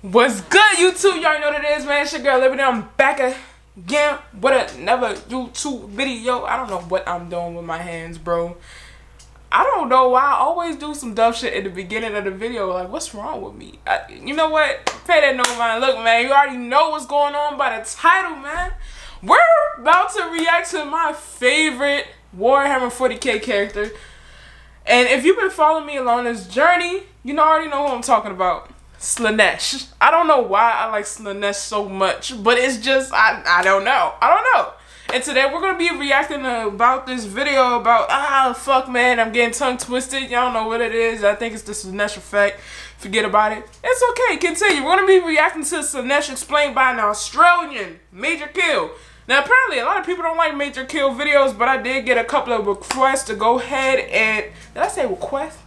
What's good, YouTube? You already know what it is, man. It's your girl Liberty. I'm back again with another YouTube video. I don't know what I'm doing with my hands, bro. I don't know why I always do some dumb shit at the beginning of the video. Like, what's wrong with me? You know what? Pay that no mind. Look, man, you already know what's going on by the title, man. We're about to react to my favorite Warhammer 40K character. And if you've been following me along this journey, you already know who I'm talking about. Slaanesh. I don't know why I like Slaanesh so much, but it's just, I don't know. And today we're going to be reacting about this video about, fuck man, I'm getting tongue twisted. Y'all know what it is. I think it's the Slaanesh effect. Forget about it. It's okay. Continue. We're going to be reacting to Slaanesh explained by an Australian, Major Kill. Now apparently a lot of people don't like Major Kill videos, but I did get a couple of requests to go ahead and, did I say request?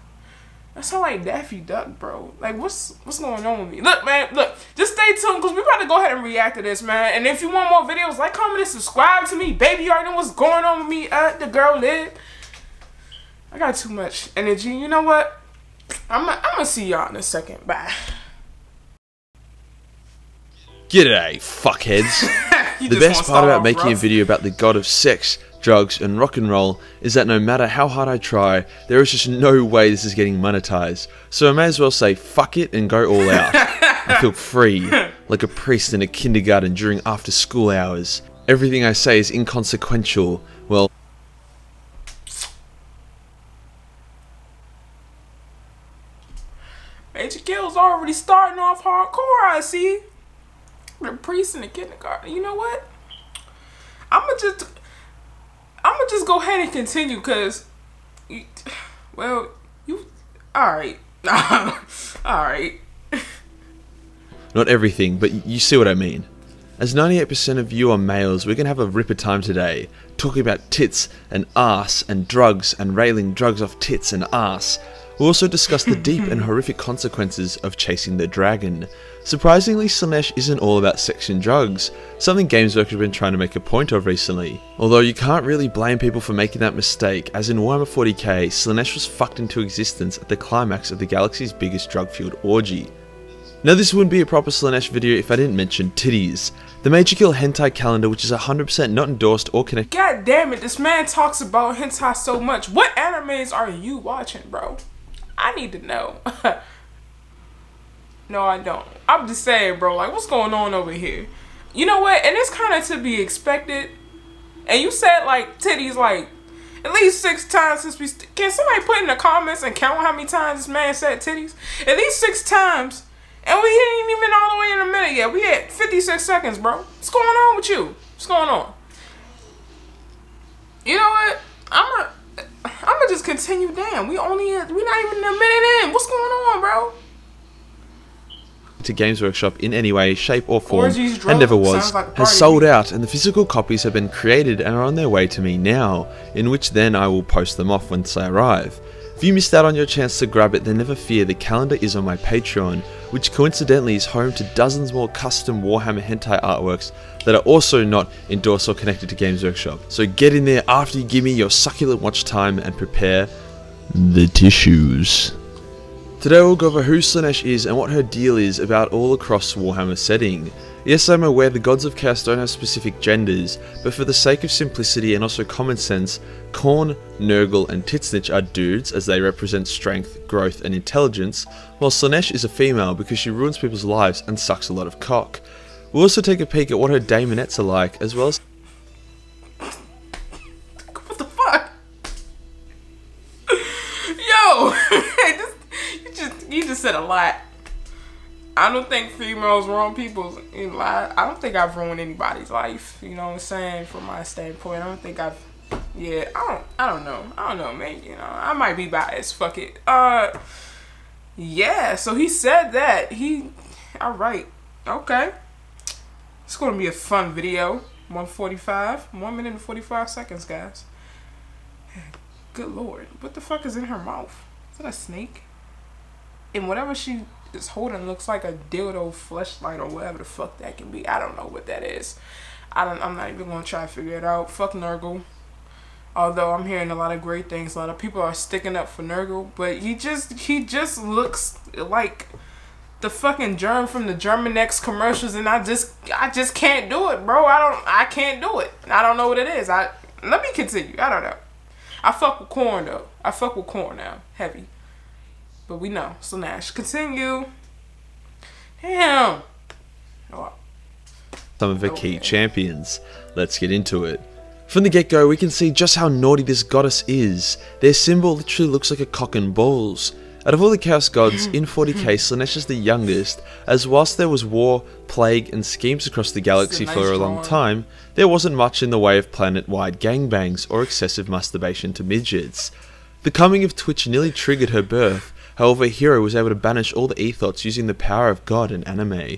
That sound like Daffy Duck, bro. Like, what's going on with me? Look, man, look. Just stay tuned, because we're about to go ahead and react to this, man. And if you want more videos, like, comment, and subscribe to me. Baby, you already know what's going on with me. The girl Lib. I got too much energy. You know what? I'm gonna see y'all in a second. Bye. G'day, fuckheads. The best part about making a video about the god of sex, drugs, and rock and roll is that no matter how hard I try, there is just no way this is getting monetized. So I may as well say fuck it and go all out. I feel free, like a priest in a kindergarten during after school hours. Everything I say is inconsequential. Well, Major Kill's already starting off hardcore, I see. The priest in the kindergarten. You know what? I'ma just go ahead and continue, cause, well, you, all right, all right. Not everything, but you see what I mean. As 98% of you are males, we're gonna have a ripper time today, talking about tits and ass and drugs and railing drugs off tits and ass. We'll also discuss the deep and horrific consequences of chasing the dragon. Surprisingly, Slaanesh isn't all about sex and drugs, something Games Workshop have been trying to make a point of recently. Although you can't really blame people for making that mistake, as in Warhammer 40k, Slaanesh was fucked into existence at the climax of the galaxy's biggest drug-fueled orgy. Now this wouldn't be a proper Slaanesh video if I didn't mention titties. The Major Kill hentai calendar, which is 100% not endorsed or connected. God damn it, this man talks about hentai so much. What animes are you watching, bro? I need to know. No, I don't. I'm just saying, bro, like, what's going on over here? You know what? And it's kind of to be expected. And you said, like, titties, like, at least 6 times since we... Can somebody put in the comments and count how many times this man said titties? At least 6 times. And we ain't even all the way in a minute yet. We had 56 seconds, bro. What's going on with you? What's going on? You know what? I'm gonna just continue down. We're not even a minute in. What's going on, bro? To Games Workshop in any way, shape or form, Orgies, and never was, like has sold out, and the physical copies have been created and are on their way to me now, in which then I will post them off once they arrive. If you missed out on your chance to grab it, then never fear, the calendar is on my Patreon, which coincidentally is home to dozens more custom Warhammer hentai artworks that are also not endorsed or connected to Games Workshop. So get in there after you give me your succulent watch time and prepare the tissues. Today we'll go over who Slaanesh is and what her deal is about all across Warhammer setting. Yes, I'm aware the gods of chaos don't have specific genders, but for the sake of simplicity and also common sense, Khorne, Nurgle and Titsnitch are dudes as they represent strength, growth and intelligence, while Slaanesh is a female because she ruins people's lives and sucks a lot of cock. We'll also take a peek at what her daemonettes are like, as well as... What the fuck? Yo! You just said a lot. I don't think females ruin people's lives. I don't think I've ruined anybody's life. You know what I'm saying? From my standpoint, I don't think I've. Yeah, I don't know, man. You know, I might be biased. Fuck it. Yeah. So he said that All right. Okay. It's gonna be a fun video. 1:45, 1 minute and 45 seconds, guys. Good lord, what the fuck is in her mouth? Is that a snake? And whatever she is holding looks like a dildo fleshlight or whatever the fuck that can be. I don't know what that is. I'm not even gonna try to figure it out. Fuck Nurgle. Although I'm hearing a lot of great things. A lot of people are sticking up for Nurgle, but he just looks like the fucking germ from the Germanex commercials, and I just can't do it, bro. I can't do it. I don't know what it is. Let me continue. I don't know. I fuck with corn though. I fuck with corn now, heavy. But we know. Slaanesh, continue. Damn. Oh. Some of her key champions. Let's get into it. From the get-go, we can see just how naughty this goddess is. Their symbol literally looks like a cock and balls. Out of all the Chaos Gods, in 40k, Slaanesh is the youngest, as whilst there was war, plague, and schemes across the galaxy for a long time, there wasn't much in the way of planet-wide gangbangs or excessive masturbation to midgets. The coming of Twitch nearly triggered her birth, however Hero was able to banish all the ethos using the power of God and anime.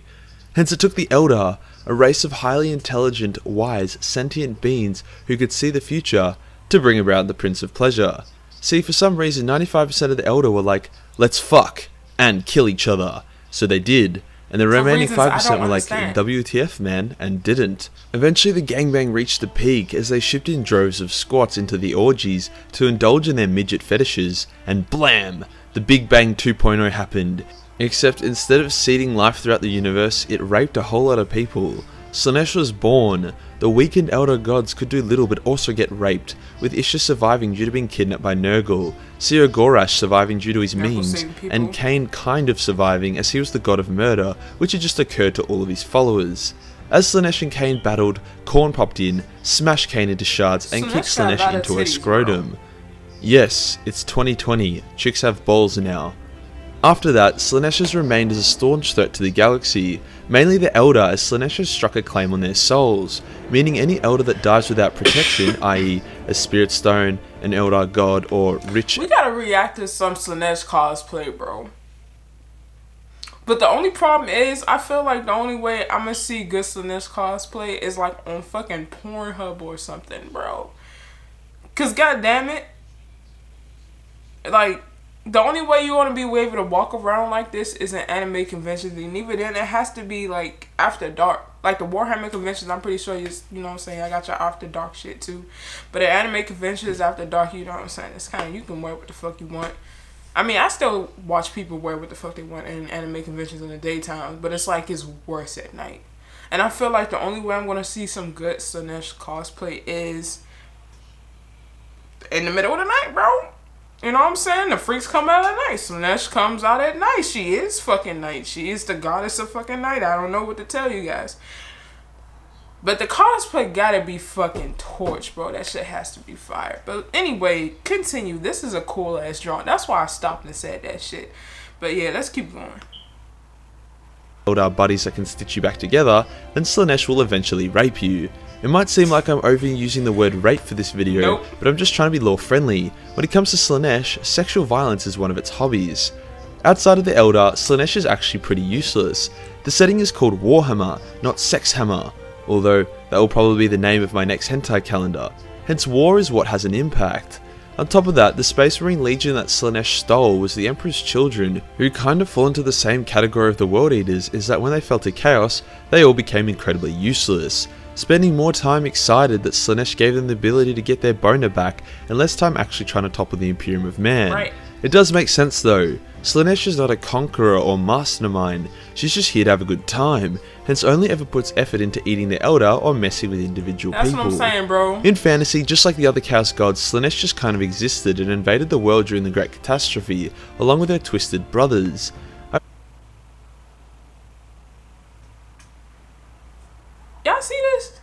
Hence it took the Eldar, a race of highly intelligent, wise, sentient beings who could see the future, to bring about the Prince of Pleasure. See, for some reason 95% of the Eldar were like, let's fuck, and kill each other. So they did, and the remaining 5% were like, WTF man, and didn't. Eventually the gangbang reached a peak as they shipped in droves of squats into the orgies to indulge in their midget fetishes, and blam! The Big Bang 2.0 happened. Except instead of seeding life throughout the universe, it raped a whole lot of people. Slaanesh was born. The weakened Elder Gods could do little but also get raped, with Isha surviving due to being kidnapped by Nurgle, Sir Gorash surviving due to his memes, and Cain kind of surviving as he was the god of murder, which had just occurred to all of his followers. As Slaanesh and Cain battled, Khorne popped in, smashed Cain into shards, and kicked Slaanesh into her scrotum. Bro. Yes, it's 2020, chicks have balls now. After that, Slaanesh has remained as a staunch threat to the galaxy, mainly the Eldar, as Slaanesh has struck a claim on their souls, meaning any Eldar that dies without protection, i.e. a Spirit Stone, an Eldar God, or rich... We gotta react to some Slaanesh cosplay, bro. But the only problem is, I feel like the only way I'm gonna see good Slaanesh cosplay is like on fucking Pornhub or something, bro. Cause goddammit, like... the only way you want to be able to walk around like this is an anime convention, and even then it has to be like after dark. Like the Warhammer conventions, I'm pretty sure you know what I'm saying, I got your after dark shit too. But the anime conventions after dark, you know what I'm saying, it's kind of, you can wear what the fuck you want. I mean, I still watch people wear what the fuck they want in anime conventions in the daytime, but it's like it's worse at night. And I feel like the only way I'm going to see some good Slaanesh cosplay is in the middle of the night, bro. You know what I'm saying? The freaks come out at night. Slaanesh comes out at night. She is fucking night. She is the goddess of fucking night. I don't know what to tell you guys. But the cosplay gotta be fucking torch, bro. That shit has to be fire. But anyway, continue. This is a cool ass drawing. That's why I stopped and said that shit. But yeah, let's keep going. Eldar buddies that can stitch you back together, then Slaanesh will eventually rape you. It might seem like I'm overusing the word rape for this video, but I'm just trying to be lore friendly. When it comes to Slaanesh, sexual violence is one of its hobbies. Outside of the Eldar, Slaanesh is actually pretty useless. The setting is called Warhammer, not Sexhammer, although that will probably be the name of my next hentai calendar. Hence war is what has an impact. On top of that, the Space Marine Legion that Slaanesh stole was the Emperor's children, who kind of fall into the same category of the World Eaters, is that when they fell to chaos, they all became incredibly useless, spending more time excited that Slaanesh gave them the ability to get their boner back, and less time actually trying to topple the Imperium of Man. Right. It does make sense though. Slaanesh is not a conqueror or mastermind, she's just here to have a good time, hence only ever puts effort into eating the Eldar or messing with individual people. That's what I'm saying, bro. In fantasy, just like the other Chaos Gods, Slaanesh just kind of existed and invaded the world during the Great Catastrophe, along with her twisted brothers. Y'all see this?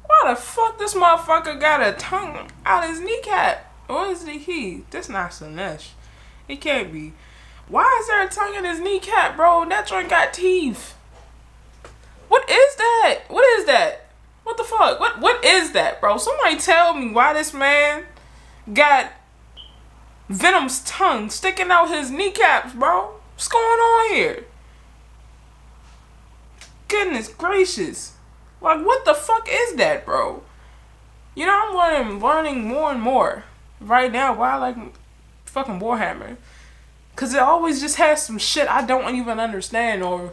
Why the fuck this motherfucker got a tongue out his kneecap? Or is it he? This not Slaanesh. It can't be. Why is there a tongue in his kneecap, bro? That joint got teeth. What is that? What is that? What the fuck? What is that, bro? Somebody tell me why this man got Venom's tongue sticking out his kneecaps, bro. What's going on here? Goodness gracious. Like, what the fuck is that, bro? You know, I'm learning more and more right now why I like fucking Warhammer. Because it always just has some shit I don't even understand, or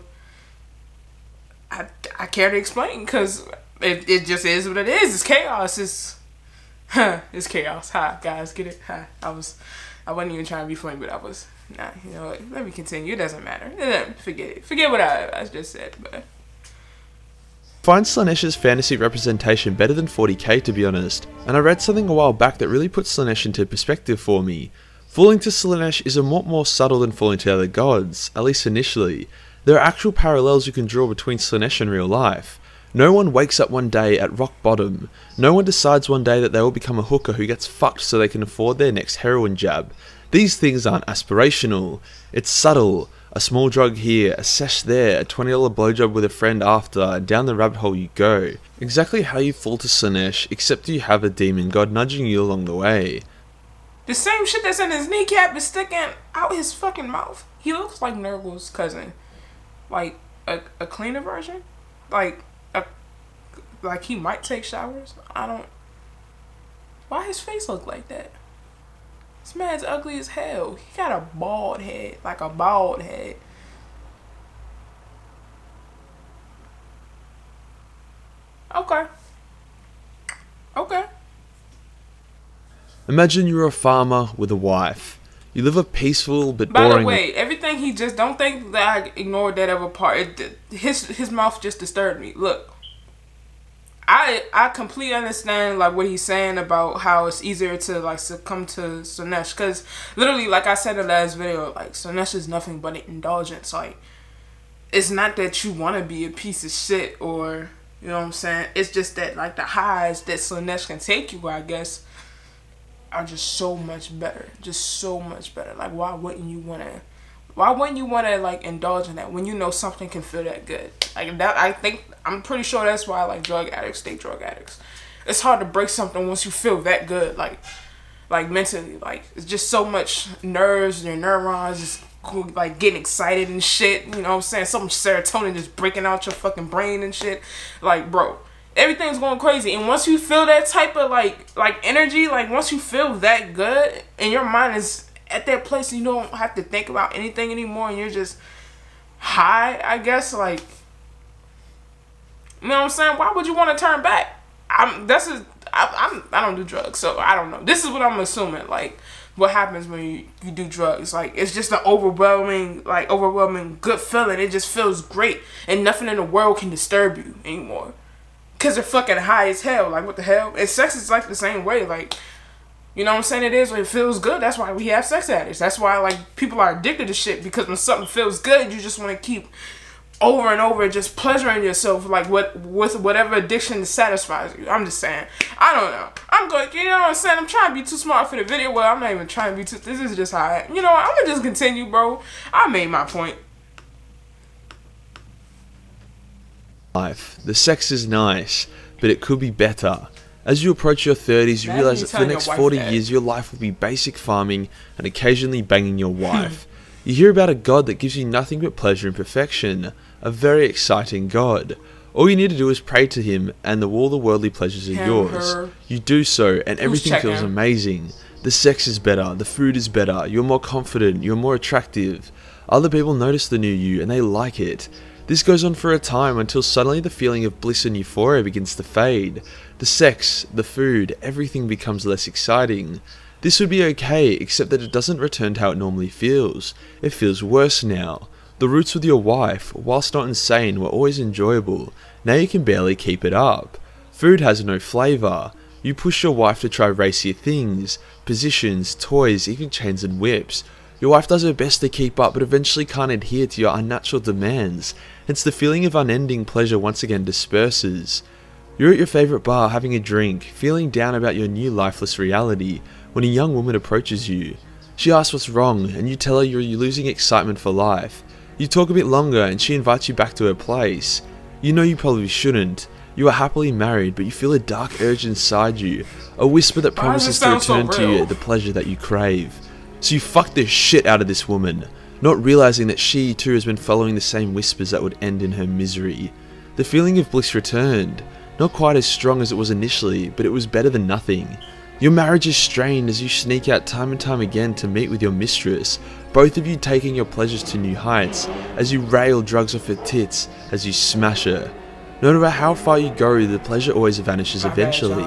I care to explain, because it just is what it is. It's chaos. It's chaos. Ha, guys, get it? Ha. I wasn't even trying to be funny, but I was. Nah, you know what? Let me continue. It doesn't matter. Forget it. Forget what I just said. But Find Slaanesh's fantasy representation better than 40k, to be honest, and I read something a while back that really put Slaanesh into perspective for me. Falling to Slaanesh is a lot more subtle than falling to the other gods, at least initially. There are actual parallels you can draw between Slaanesh and real life. No one wakes up one day at rock bottom. No one decides one day that they will become a hooker who gets fucked so they can afford their next heroin jab. These things aren't aspirational. It's subtle. A small drug here, a sesh there, a $20 blowjob with a friend after, and down the rabbit hole you go. Exactly how you fall to Slaanesh, except you have a demon god nudging you along the way. the same shit that's in his kneecap is sticking out his fucking mouth. He looks like Nurgle's cousin. Like, a cleaner version? Like he might take showers? I don't... Why his face look like that? This man's ugly as hell. He got a bald head. Like a bald head. Okay. Okay. Imagine you're a farmer with a wife. You live a peaceful but boring... By the way, everything he just... Don't think that I ignored that other part. His mouth just disturbed me. Look. I completely understand like what he's saying about how it's easier to like succumb to Slaanesh, because literally, like I said in the last video, like Slaanesh is nothing but an indulgence. Like, it's not that you want to be a piece of shit, or you know what I'm saying, it's just that like the highs that Slaanesh can take you, I guess, are just so much better, just so much better. Like, why wouldn't you want to like indulge in that when you know something can feel that good? Like that, I'm pretty sure that's why like drug addicts stay drug addicts. It's hard to break something once you feel that good, like mentally. Like, it's just so much nerves, your neurons just like getting excited and shit. You know what I'm saying? So much serotonin just breaking out your fucking brain and shit. Like, bro, everything's going crazy. And once you feel that type of like energy, like once you feel that good and your mind is at that place, you don't have to think about anything anymore, and you're just high, I guess. Like, you know what I'm saying? Why would you want to turn back? I don't do drugs, so I don't know. This is what I'm assuming. Like, what happens when you do drugs? Like, it's just an overwhelming good feeling. It just feels great, and nothing in the world can disturb you anymore, cause they're fucking high as hell. Like, what the hell? And sex is like the same way. Like, you know what I'm saying? It is when it feels good. That's why we have sex addicts. That's why like people are addicted to shit, because when something feels good, you just want to keep over and over just pleasuring yourself like with whatever addiction satisfies you. I'm just saying. I don't know. I'm going, you know what I'm saying? I'm trying to be too smart for the video. Well, I'm not even trying to be too... This is just how I... You know what? I'm going to just continue, bro. I made my point. Life. The sex is nice, but it could be better. As you approach your 30s, you realize that for the next 40 years, your life will be basic farming and occasionally banging your wife. You hear about a god that gives you nothing but pleasure and perfection. A very exciting god. All you need to do is pray to him, and all the worldly pleasures are yours. You do so, and everything feels amazing. The sex is better, the food is better, you're more confident, you're more attractive. Other people notice the new you, and they like it. This goes on for a time until suddenly the feeling of bliss and euphoria begins to fade. The sex, the food, everything becomes less exciting. This would be okay, except that it doesn't return to how it normally feels. It feels worse now. The roots with your wife, whilst not insane, were always enjoyable. Now you can barely keep it up. Food has no flavour. You push your wife to try racier things, positions, toys, even chains and whips. Your wife does her best to keep up, but eventually can't adhere to your unnatural demands. Hence the feeling of unending pleasure once again disperses. You're at your favourite bar having a drink, feeling down about your new lifeless reality, when a young woman approaches you. She asks what's wrong, and you tell her you're losing excitement for life. You talk a bit longer, and she invites you back to her place. You know you probably shouldn't. You are happily married, but you feel a dark urge inside you, a whisper that promises to return to you the pleasure that you crave. So you fuck the shit out of this woman, not realizing that she too has been following the same whispers that would end in her misery. The feeling of bliss returned, not quite as strong as it was initially, but it was better than nothing. Your marriage is strained as you sneak out time and time again to meet with your mistress, both of you taking your pleasures to new heights, as you rail drugs off her tits, as you smash her. No matter how far you go, the pleasure always vanishes eventually.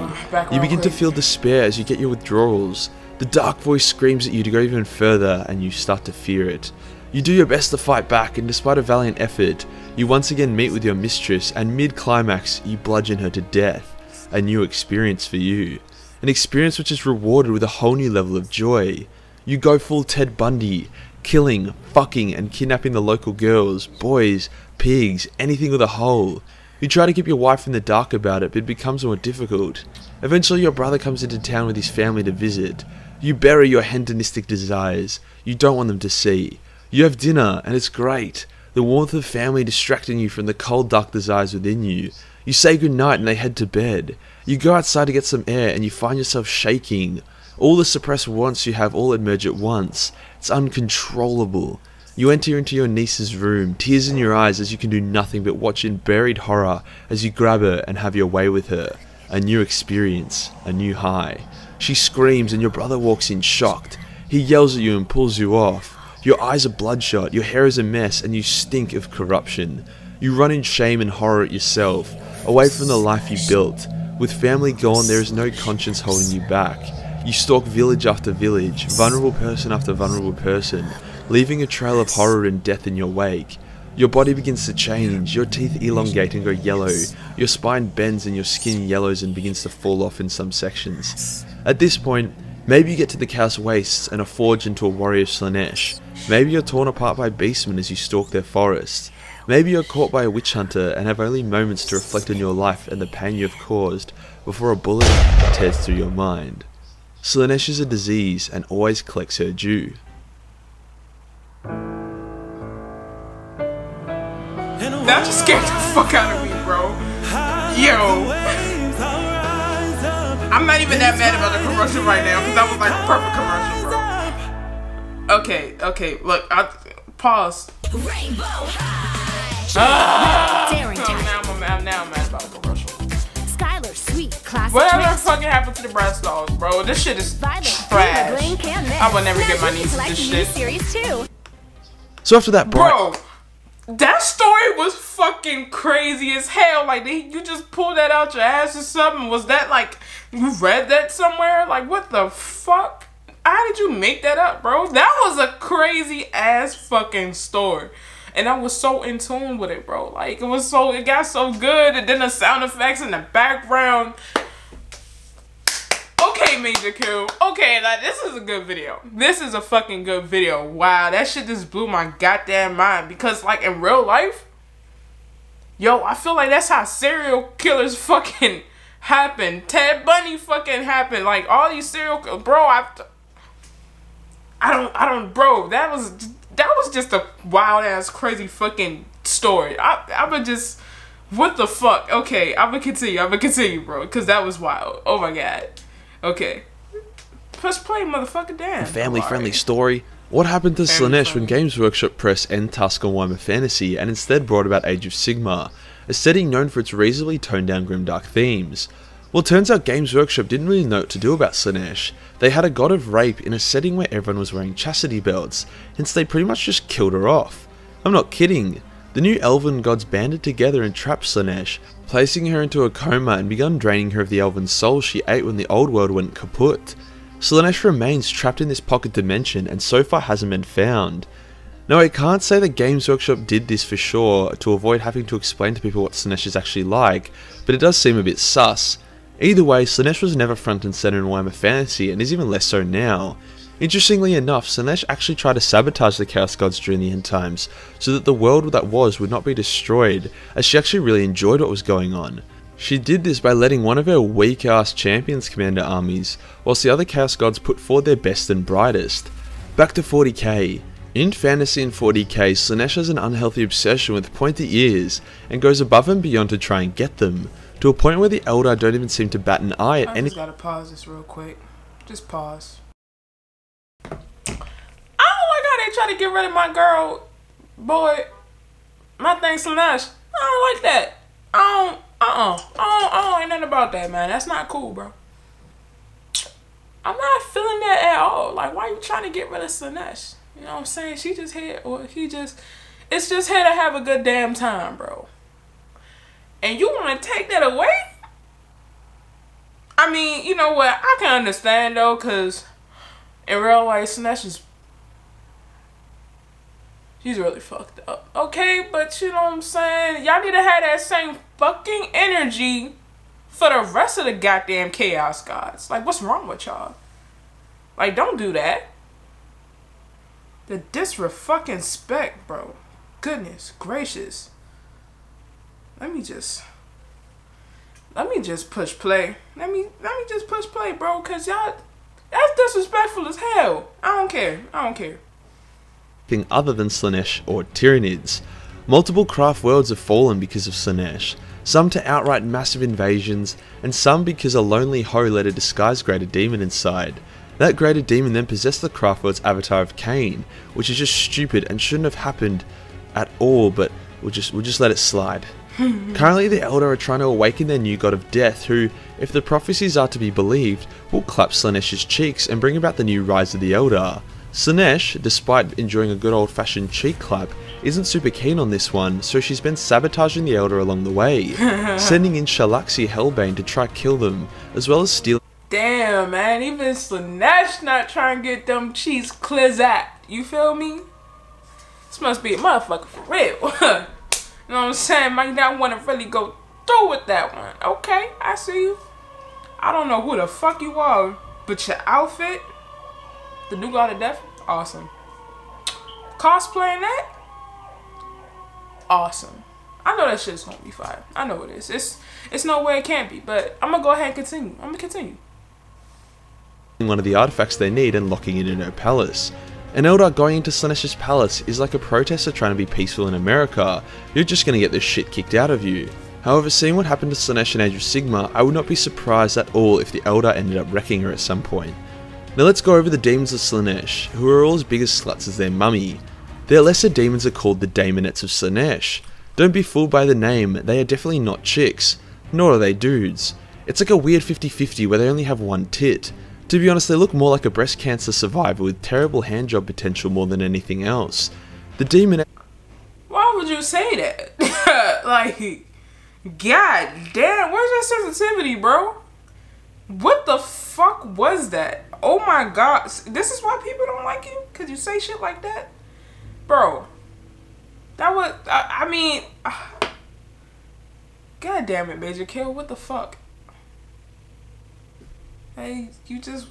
You begin to feel despair as you get your withdrawals. The dark voice screams at you to go even further, and you start to fear it. You do your best to fight back, and despite a valiant effort, you once again meet with your mistress, and mid-climax, you bludgeon her to death. A new experience for you. An experience which is rewarded with a whole new level of joy. You go full Ted Bundy, killing, fucking, and kidnapping the local girls, boys, pigs, anything with a hole. You try to keep your wife in the dark about it, but it becomes more difficult. Eventually your brother comes into town with his family to visit. You bury your hedonistic desires. You don't want them to see. You have dinner, and it's great. The warmth of family distracting you from the cold, dark desires within you. You say goodnight and they head to bed. You go outside to get some air and you find yourself shaking. All the suppressed wants you have all emerge at once. It's uncontrollable. You enter into your niece's room, tears in your eyes as you can do nothing but watch in buried horror as you grab her and have your way with her. A new experience, a new high. She screams and your brother walks in shocked. He yells at you and pulls you off. Your eyes are bloodshot, your hair is a mess, and you stink of corruption. You run in shame and horror at yourself, away from the life you built. With family gone, there is no conscience holding you back. You stalk village after village, vulnerable person after vulnerable person, leaving a trail of horror and death in your wake. Your body begins to change, your teeth elongate and go yellow, your spine bends and your skin yellows and begins to fall off in some sections. At this point, maybe you get to the Chaos Wastes and are forged into a warrior of Slaanesh. Maybe you're torn apart by beastmen as you stalk their forests. Maybe you're caught by a witch hunter and have only moments to reflect on your life and the pain you have caused before a bullet tears through your mind. Slaanesh is a disease and always collects her due. That just scared the fuck out of me, bro. Yo. I'm not even that mad about the commercial right now because that was like a perfect commercial, bro. Okay, look, pause. Now I'm mad about the commercial. Skylar, sweet, classic. Whatever fucking happened to the Bratz dolls, bro? This shit is trash. I would never get my nieces this shit. So after that, bro, that story was fucking crazy as hell. Like, you just pulled that out your ass or something? Was that like, you read that somewhere? Like, what the fuck? How did you make that up, bro? That was a crazy ass fucking story. And I was so in tune with it, bro. Like, it got so good. And then the sound effects in the background. Okay, Major Kill. Okay, like, this is a good video. This is a fucking good video. Wow, that shit just blew my goddamn mind. Because, like, in real life, yo, I feel like that's how serial killers fucking happen. Ted Bundy fucking happened. Like, all these serial killers, bro, bro, that was just a wild ass crazy fucking story. I would just, what the fuck? Okay, I'm gonna continue, bro, because that was wild. Oh my god. Okay, press play, motherfucker. Damn. Family-friendly story. What happened to Slaanesh when Games Workshop pressed end task on Warhammer Fantasy and instead brought about Age of Sigmar, a setting known for its reasonably toned-down grimdark themes? Well, turns out Games Workshop didn't really know what to do about Slaanesh. They had a god of rape in a setting where everyone was wearing chastity belts, hence they pretty much just killed her off. I'm not kidding. The new elven gods banded together and trapped Slaanesh, placing her into a coma and begun draining her of the elven soul she ate when the old world went kaput. Slaanesh remains trapped in this pocket dimension and so far hasn't been found. Now, I can't say that Games Workshop did this for sure to avoid having to explain to people what Slaanesh is actually like, but it does seem a bit sus. Either way, Slaanesh was never front and center in Warhammer Fantasy and is even less so now. Interestingly enough, Slaanesh actually tried to sabotage the Chaos Gods during the end times, so that the world that was would not be destroyed, as she actually really enjoyed what was going on. She did this by letting one of her weak ass champions command her armies, whilst the other Chaos Gods put forward their best and brightest. Back to 40k. In Fantasy and 40k, Slaanesh has an unhealthy obsession with pointy ears, and goes above and beyond to try and get them, to a point where the Eldar don't even seem to bat an eye at any- I just gotta pause this real quick. Just pause. I don't like how they try to get rid of my girl, boy. My thing Slaanesh. I don't like that. I don't like nothing about that, man. That's not cool, bro. I'm not feeling that at all. Like, why you trying to get rid of Slaanesh? You know what I'm saying? She just here, or he just, it's just here to have a good damn time, bro. And you want to take that away? I mean, you know what? I can understand, though, because In real life, Slaanesh is... she's really fucked up. Okay, but you know what I'm saying? Y'all need to have that same fucking energy for the rest of the goddamn Chaos Gods. Like, what's wrong with y'all? Like, don't do that. The disrespect, bro. Goodness gracious. Let me just push play. Let me just push play, bro, cause y'all, that's disrespectful as hell. I don't care. Other than Slaanesh or Tyranids. Multiple craft worlds have fallen because of Slaanesh, some to outright massive invasions, and some because a lonely hoe let a disguised greater demon inside. That greater demon then possessed the craft world's avatar of Cain, which is just stupid and shouldn't have happened at all, but we'll just let it slide. Currently the Eldar are trying to awaken their new god of death who, if the prophecies are to be believed, will clap Slaanesh's cheeks and bring about the new rise of the Eldar. Slaanesh, despite enjoying a good old fashioned cheek clap, isn't super keen on this one, so she's been sabotaging the Eldar along the way, sending in Shalaxi Hellbane to try kill them, as well as steal. Damn, man, even Slaanesh not trying to get them cheeks clizzat. You feel me? This must be a motherfucker for real. You know what I'm saying? Might not want to really go through with that one. Okay, I see you. I don't know who the fuck you are, but your outfit, the new god of death, awesome. Cosplaying that, awesome. I know that shit's gonna be fire. I know it is. It's no way it can't be, but I'm gonna go ahead and continue. I'm gonna continue. One of the artifacts they need and locking it in her palace. An Eldar going into Slaanesh's palace is like a protester trying to be peaceful in America. You're just gonna get the shit kicked out of you. However, seeing what happened to Slaanesh in Age of Sigmar, I would not be surprised at all if the Eldar ended up wrecking her at some point. Now let's go over the demons of Slaanesh, who are all as big as sluts as their mummy. Their lesser demons are called the Daemonettes of Slaanesh. Don't be fooled by the name, they are definitely not chicks, nor are they dudes. It's like a weird 50-50 where they only have one tit. To be honest, they look more like a breast cancer survivor with terrible handjob potential more than anything else. The demon... Why would you say that? Like, god damn, where's your sensitivity, bro? What the fuck was that? Oh my god, this is why people don't like you? Cause you say shit like that? Bro, that was, I mean, god damn it, Major Kill, what the fuck? Hey, you just,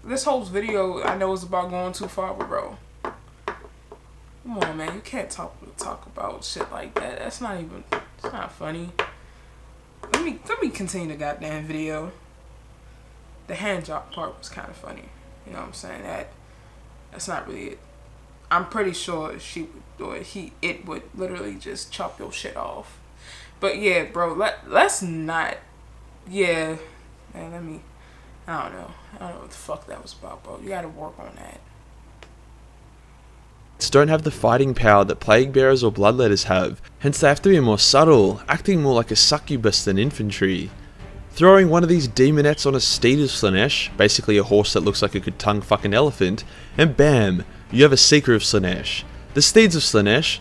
this whole video I know is about going too far, but bro, come on, man, you can't talk about shit like that. That's not even, it's not funny. Let me continue the goddamn video. The hand job part was kind of funny. You know what I'm saying? That's not really it. I'm pretty sure she would, or it would literally just chop your shit off. But yeah, bro, let's not. Yeah, man, I don't know what the fuck that was about, bro. You gotta work on that. Don't have the fighting power that Plague Bearers or Bloodletters have, hence they have to be more subtle, acting more like a succubus than infantry. Throwing one of these demonettes on a steed of Slaanesh, basically a horse that looks like it could tongue fuck an elephant, and bam, you have a Seeker of Slaanesh. The steeds of Slaanesh,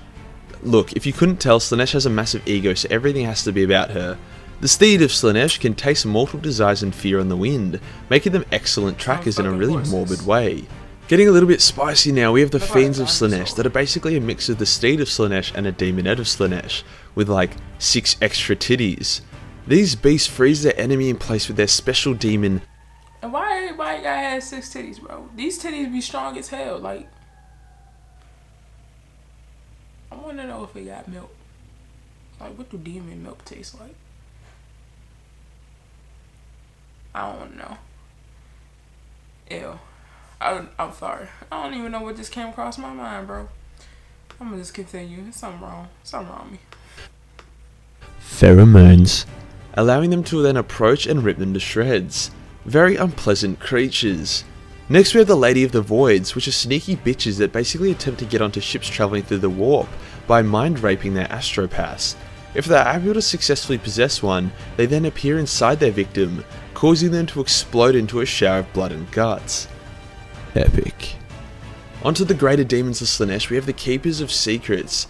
look, if you couldn't tell, Slaanesh has a massive ego, so everything has to be about her. The steed of Slaanesh can taste mortal desires and fear on the wind, making them excellent trackers in a really morbid way. Getting a little bit spicy now, we have the Fiends of Slaanesh that are basically a mix of the steed of Slaanesh and a demonette of Slaanesh, with like 6 extra titties. These beasts freeze their enemy in place with their special demon. And why everybody gotta have 6 titties, bro? These titties be strong as hell. Like, I wanna know if it got milk. Like, what do demon milk taste like? I don't wanna know. Ew. I'm sorry. I don't even know what just came across my mind, bro. I'm gonna just continue. There's something wrong. Something wrong with me. Pheromones. Allowing them to then approach and rip them to shreds. Very unpleasant creatures. Next we have the Lady of the Voids, which are sneaky bitches that basically attempt to get onto ships travelling through the warp by mind raping their astropaths. If they are able to successfully possess one, they then appear inside their victim, causing them to explode into a shower of blood and guts. Epic. Onto the greater demons of Slaanesh, we have the Keepers of Secrets.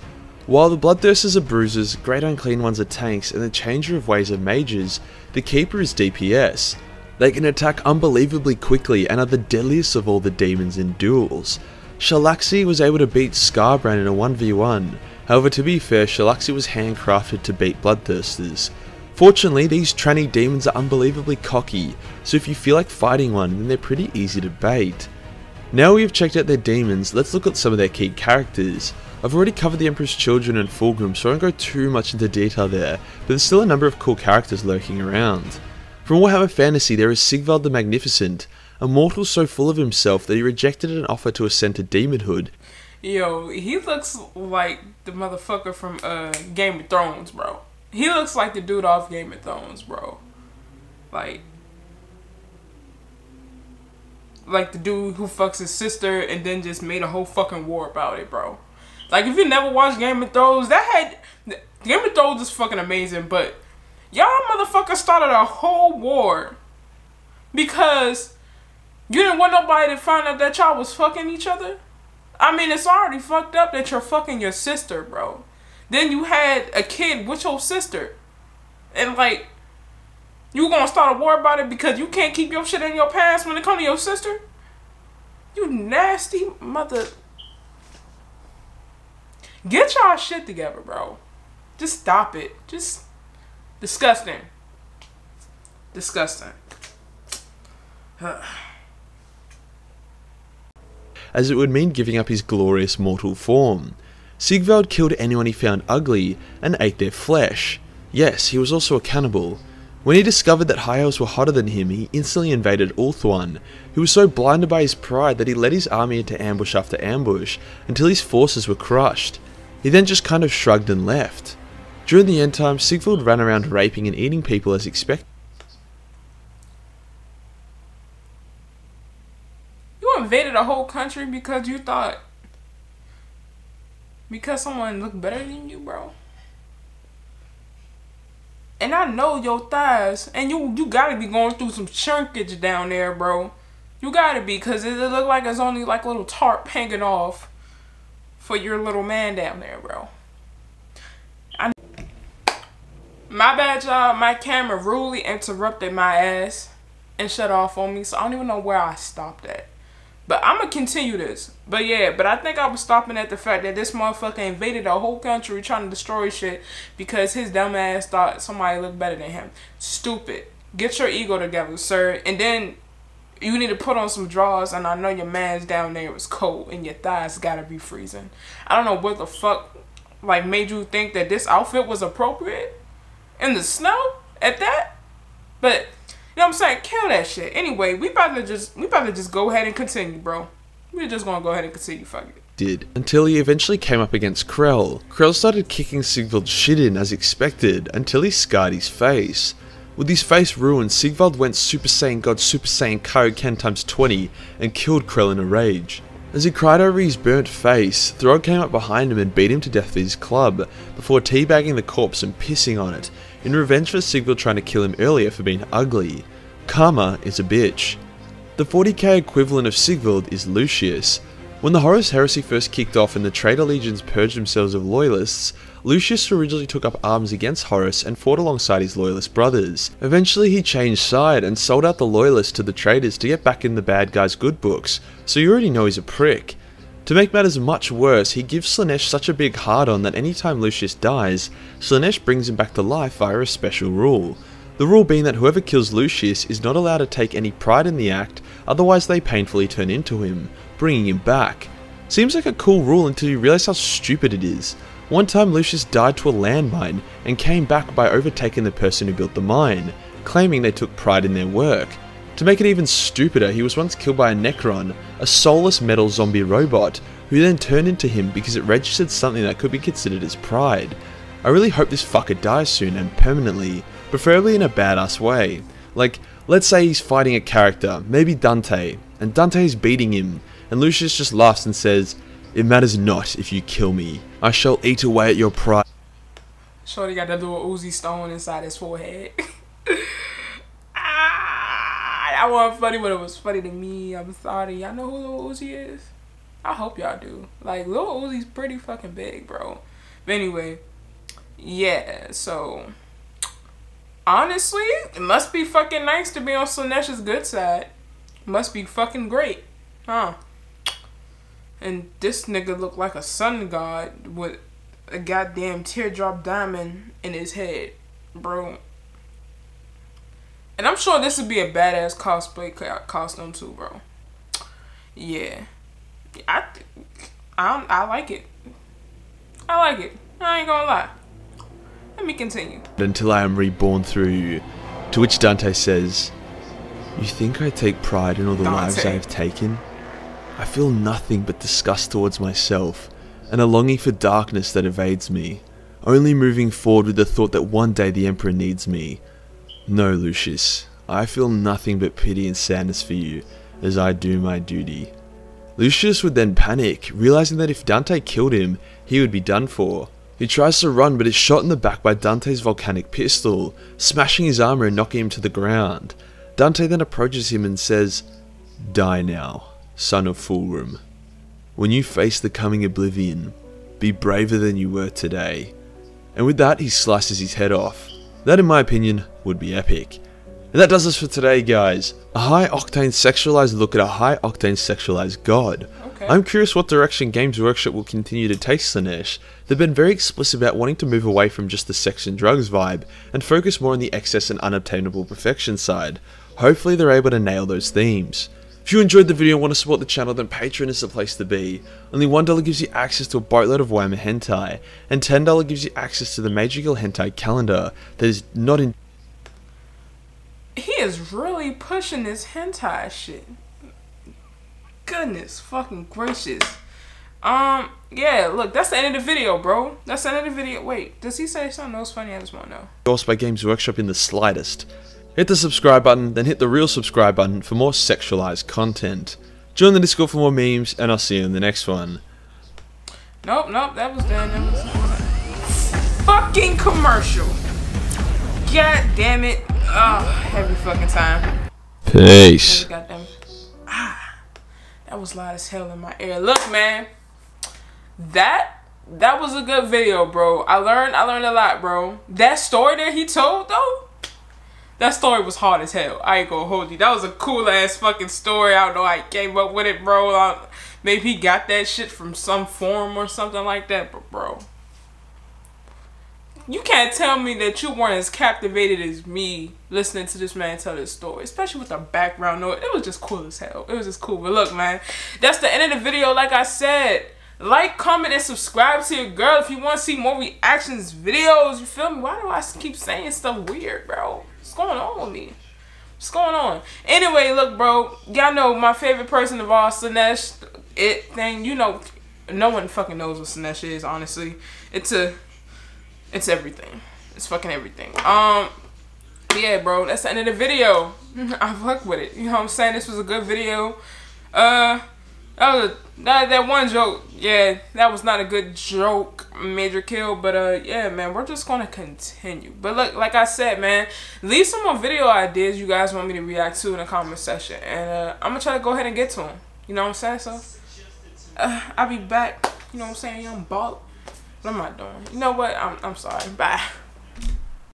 While the Bloodthirsters are bruisers, Great Unclean Ones are tanks, and the Changer of Ways are mages, the Keeper is DPS. They can attack unbelievably quickly and are the deadliest of all the demons in duels. Shalaxi was able to beat Skarbrand in a 1v1, however to be fair, Shalaxi was handcrafted to beat Bloodthirsters. Fortunately, these tranny demons are unbelievably cocky, so if you feel like fighting one, then they're pretty easy to bait. Now we have checked out their demons, let's look at some of their key characters. I've already covered the Emperor's Children and Fulgrim, so I won't go too much into detail there, but there's still a number of cool characters lurking around. From Warhammer Fantasy there is Sigvald the Magnificent, a mortal so full of himself that he rejected an offer to ascend to demonhood. Yo, he looks like the motherfucker from Game of Thrones, bro. He looks like the dude off Game of Thrones, bro. Like the dude who fucks his sister and then just made a whole fucking war about it, bro. Like, if you never watched Game of Thrones, Game of Thrones is fucking amazing, but y'all motherfuckers started a whole war because you didn't want nobody to find out that y'all was fucking each other. I mean, it's already fucked up that you're fucking your sister, bro. Then you had a kid with your sister. And, like, you gonna start a war about it because you can't keep your shit in your pants when it comes to your sister? You nasty mother... Get y'all shit together, bro. Just stop it. Just... disgusting. Disgusting. As it would mean giving up his glorious mortal form. Sigvald killed anyone he found ugly and ate their flesh. Yes, he was also a cannibal. When he discovered that High Elves were hotter than him, he instantly invaded Ulthuan, who was so blinded by his pride that he led his army into ambush after ambush until his forces were crushed. He then just kind of shrugged and left. During the end time, Sigvald ran around raping and eating people as expected. You invaded a whole country because you thought... because someone looked better than you, bro? And I know your thighs, and you gotta be going through some shrinkage down there, bro. You gotta be, because it look like it's only like a little tarp hanging off for your little man down there, bro. My bad, y'all. My camera rudely interrupted my ass and shut off on me, so I don't even know where I stopped at. But I'm gonna continue this. But yeah, but I think I was stopping at the fact that this motherfucker invaded a whole country trying to destroy shit because his dumb ass thought somebody looked better than him. Stupid. Get your ego together, sir. And then you need to put on some drawers, and I know your man's down there was cold and your thighs gotta be freezing. I don't know what the fuck like made you think that this outfit was appropriate in the snow at that. But you know what I'm saying? Kill that shit. Anyway, we about to just go ahead and continue, bro. We're just gonna go ahead and continue, fuck it. Did until he eventually came up against Krell. Krell started kicking Sigvald's shit in as expected until he scarred his face. With his face ruined, Sigvald went Super Saiyan God Super Saiyan Kaioken times 20 and killed Krell in a rage. As he cried over his burnt face, Throg came up behind him and beat him to death with his club, before teabagging the corpse and pissing on it, in revenge for Sigvald trying to kill him earlier for being ugly. Karma is a bitch. The 40k equivalent of Sigvald is Lucius. When the Horus Heresy first kicked off and the traitor legions purged themselves of loyalists, Lucius originally took up arms against Horus and fought alongside his loyalist brothers. Eventually he changed side and sold out the loyalists to the traitors to get back in the bad guys' good books, so you already know he's a prick. To make matters much worse, he gives Slaanesh such a big hard-on that anytime Lucius dies, Slaanesh brings him back to life via a special rule. The rule being that whoever kills Lucius is not allowed to take any pride in the act, otherwise they painfully turn into him, bringing him back. Seems like a cool rule until you realise how stupid it is. One time Lucius died to a landmine and came back by overtaking the person who built the mine, claiming they took pride in their work. To make it even stupider, he was once killed by a Necron, a soulless metal zombie robot, who then turned into him because it registered something that could be considered as pride. I really hope this fucker dies soon and permanently, preferably in a badass way. Like, let's say he's fighting a character, maybe Dante, and Dante is beating him, and Lucius just laughs and says, "It matters not if you kill me. I shall eat away at your pride." Shorty got that little Uzi stone inside his forehead. That wasn't funny, but it was funny to me. I'm sorry. Y'all know who Lil Uzi is? I hope y'all do. Like, Lil Uzi's pretty fucking big, bro. But anyway, yeah, so Honestly, it must be fucking nice to be on Slanesh's good side. Must be fucking great. Huh? And this nigga look like a sun god with a goddamn teardrop diamond in his head, bro. And I'm sure this would be a badass cosplay costume too, bro. Yeah. I like it. I like it. I ain't gonna lie. Let me continue. Until I am reborn through you. To which Dante says, "You think I take pride in all the lives I have taken? I feel nothing but disgust towards myself, and a longing for darkness that evades me, only moving forward with the thought that one day the Emperor needs me. No, Lucius, I feel nothing but pity and sadness for you, as I do my duty." Lucius would then panic, realizing that if Dante killed him, he would be done for. He tries to run but is shot in the back by Dante's volcanic pistol, smashing his armor and knocking him to the ground. Dante then approaches him and says, "Die now, son of Fulgrim. When you face the coming oblivion, be braver than you were today." And with that, he slices his head off. That, in my opinion, would be epic. And that does us for today, guys. A high-octane sexualized look at a high-octane sexualized god. Okay. I'm curious what direction Games Workshop will continue to take Slaanesh. They've been very explicit about wanting to move away from just the sex and drugs vibe, and focus more on the excess and unobtainable perfection side. Hopefully they're able to nail those themes. If you enjoyed the video and want to support the channel, then Patreon is the place to be. Only $1 gives you access to a boatload of Warhammer hentai, and $10 gives you access to the Magical Hentai calendar that is not in... He is really pushing this hentai shit. Goodness fucking gracious. Yeah, look, that's the end of the video, bro. That's the end of the video. Wait, does he say something else funny? I just want to know. Endorsed by Games Workshop in the slightest. Hit the subscribe button, then hit the real subscribe button for more sexualized content. Join the Discord for more memes, and I'll see you in the next one. Nope, that was done. That was fucking commercial. God damn it. Oh, every fucking time. Peace. Goddamn. That was loud as hell in my ear. Look, man. That was a good video, bro. I learned a lot, bro. That story that he told, though, that story was hard as hell. I ain't gonna hold you. That was a cool ass fucking story. I don't know how he came up with it, bro. Maybe he got that shit from some forum or something like that, but bro, you can't tell me that you weren't as captivated as me listening to this man tell this story, especially with the background noise. It was just cool as hell. It was just cool. But look, man, that's the end of the video. Like I said, like, comment, and subscribe to your girl if you want to see more reactions videos. You feel me? Why do I keep saying stuff weird, bro? What's going on with me? What's going on? Anyway, look, bro, y'all know my favorite person of all, Slaanesh. You know, no one fucking knows what Slaanesh is, honestly. It's everything. It's fucking everything. Yeah, bro, that's the end of the video. I fuck with it. You know what I'm saying? This was a good video. That one joke, yeah, that was not a good joke, major kill, but yeah, man, we're just gonna continue. But look, like I said, man, leave some more video ideas you guys want me to react to in the comment section, and I'm gonna try to go ahead and get to them. You know what I'm saying? So I'll be back. You know what I'm saying? I'm bald. What am I doing? You know what? I'm sorry. Bye.